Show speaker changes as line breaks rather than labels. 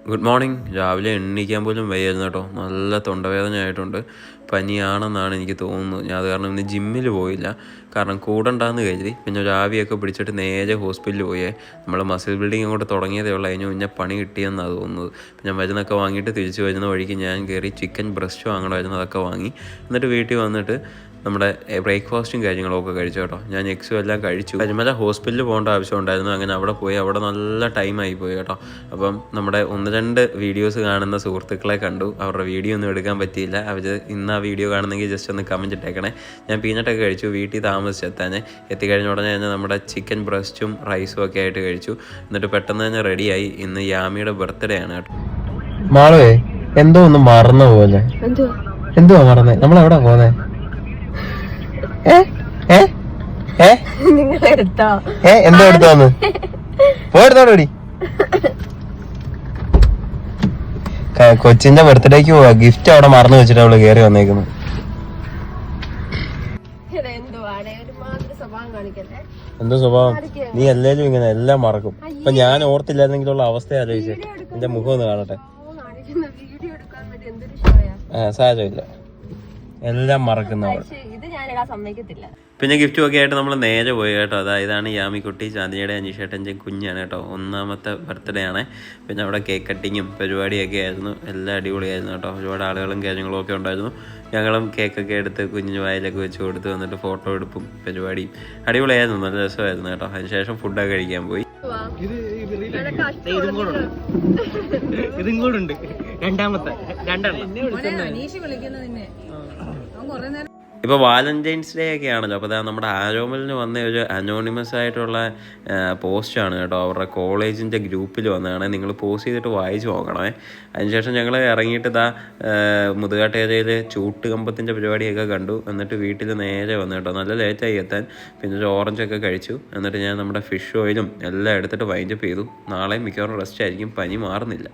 Good morning. രാവിലെ എണീക്കാൻ പോലും വയ്യായിരുന്നു കേട്ടോ. നല്ല തൊണ്ടവേദനയായിട്ടുണ്ട്. പനിയാണെന്നാണ് എനിക്ക് തോന്നുന്നത്. ഞാൻ അത് കാരണം ഇന്ന് ജിമ്മിൽ പോയില്ല. കാരണം കൂടണ്ടാന്ന് കരുതി. പിന്നെ ഒരു ആവിയൊക്കെ പിടിച്ചിട്ട് നേരെ ഹോസ്പിറ്റലിൽ പോയേ. നമ്മൾ മസിൽ ബിൽഡിങ് അങ്ങോട്ട് തുടങ്ങിയതേ ഉള്ളൂ. അതിന് മുന്നേ പണി കിട്ടിയെന്നാണ് തോന്നുന്നത്. പിന്നെ മരുന്നൊക്കെ വാങ്ങിയിട്ട് തിരിച്ച് വരുന്ന വഴിക്ക് ഞാൻ കയറി ചിക്കൻ ബ്രസ്റ്റ് വാങ്ങണമായിരുന്നു. അതൊക്കെ വാങ്ങി എന്നിട്ട് വീട്ടിൽ വന്നിട്ട് നമ്മുടെ ബ്രേക്ക്ഫാസ്റ്റും കാര്യങ്ങളൊക്കെ കഴിച്ചു കേട്ടോ. ഞാൻ എക്സും എല്ലാം കഴിച്ചു. കരിമല ഹോസ്പിറ്റലിൽ പോകേണ്ട ആവശ്യം ഉണ്ടായിരുന്നു. അങ്ങനെ അവിടെ പോയി. അവിടെ നല്ല ടൈമായി പോയി കേട്ടോ. അപ്പം നമ്മുടെ 1-2 വീഡിയോസ് കാണുന്ന സുഹൃത്തുക്കളെ കണ്ടു. അവരുടെ വീഡിയോ ഒന്നും എടുക്കാൻ പറ്റിയില്ല. അവർ ഇന്ന് ആ വീഡിയോ കാണുന്നെങ്കിൽ ജസ്റ്റ് ഒന്ന് കമൻറ്റ് ഇട്ടേക്കണേ. ഞാൻ പീനട്ടൊക്കെ കഴിച്ചു. വീട്ടിൽ താമസിച്ചെത്താൻ എത്തിക്കഴിഞ്ഞ ഉടനെ തന്നെ നമ്മുടെ ചിക്കൻ ബ്രസ്റ്റും റൈസും ഒക്കെ ആയിട്ട് കഴിച്ചു. എന്നിട്ട് പെട്ടെന്ന് തന്നെ റെഡിയായി. ഇന്ന് യാമിയുടെ ബർത്ത്ഡേ ആണ് കേട്ടോ.
മാളേ എന്തോ ഒന്ന് മറന്ന പോലെ. എന്തുവാ മറന്നേ? നമ്മളെവിടാ പോന്നെ? എന്തോ എടുത്തോന്ന് പോയെടുത്തോടി. കൊച്ചിന്റെ ബർത്ത്ഡേക്ക് പോവാ. ഗിഫ്റ്റ് അവിടെ മറന്നു വെച്ചിട്ട് അവള് കേറി വന്നേക്കുന്നു. എന്തോ സ്വഭാവം? നീ എല്ലാരും ഇങ്ങനെ എല്ലാം മറക്കും. ഇപ്പൊ ഞാൻ ഓർത്തില്ലായിരുന്നെങ്കിലുള്ള അവസ്ഥ ആലോചിച്ച് എന്റെ മുഖം ഒന്ന് കാണട്ടെ. സാരമില്ല, എല്ലാം മറക്കുന്നവൾ.
പിന്നെ ഗിഫ്റ്റും ഒക്കെ ആയിട്ട് നമ്മൾ നേരെ പോയി കേട്ടോ. ഇതാണ് യാമിക്കുട്ടി, ചാന്ദിനിയുടെ അനീഷേട്ടൻ്റെ കുഞ്ഞാണ് കേട്ടോ. 1ാമത്തെ ബർത്ത്ഡേ ആണ്. പിന്നെ അവിടെ കേക്ക് കട്ടിങ്ങും പരിപാടിയൊക്കെ ആയിരുന്നു. എല്ലാം അടിപൊളിയായിരുന്നു കേട്ടോ. ഒരുപാട് ആളുകളും കാര്യങ്ങളും ഒക്കെ ഉണ്ടായിരുന്നു. ഞങ്ങളും കേക്കൊക്കെ എടുത്ത് കുഞ്ഞിന് വായിലൊക്കെ വെച്ച് കൊടുത്ത് വന്നിട്ട് ഫോട്ടോ എടുപ്പും പരിപാടിയും അടിപൊളിയായിരുന്നു. നല്ല രസമായിരുന്നു കേട്ടോ. അതിനുശേഷം ഫുഡൊക്കെ കഴിക്കാൻ പോയി.
ഇതും കൂടെ ഉണ്ട്. രണ്ടാമത്തെ
ഇപ്പോൾ വാലന്റൈൻസ് ഡേ ഒക്കെ ആണല്ലോ. അപ്പോൾ നമ്മുടെ ആരോമലിന് വന്ന ഒരു അനോണിമസ് ആയിട്ടുള്ള പോസ്റ്റാണ് കേട്ടോ. അവരുടെ കോളേജിൻ്റെ ഗ്രൂപ്പിൽ വന്നതാണ്. നിങ്ങൾ പോസ്റ്റ് ചെയ്തിട്ട് വായിച്ച് നോക്കണമേ. അതിനുശേഷം ഞങ്ങൾ ഇറങ്ങിയിട്ട് മുതുകാട്ടേരയിൽ ചൂട്ടുകമ്പത്തിൻ്റെ പരിപാടിയൊക്കെ കണ്ടു. എന്നിട്ട് വീട്ടിൽ നേരെ വന്നു കേട്ടോ. നല്ല ലേറ്റായി എത്താൻ. പിന്നെ ഒരു ഓറഞ്ചൊക്കെ കഴിച്ചു. എന്നിട്ട് ഞാൻ നമ്മുടെ ഫിഷ് ഓയിലും എല്ലാം എടുത്തിട്ട് വൈൻഡപ്പ് ചെയ്തു. നാളെ മിക്കവാറും റെസ്റ്റ് ആയിരിക്കും. പനി മാറുന്നില്ല.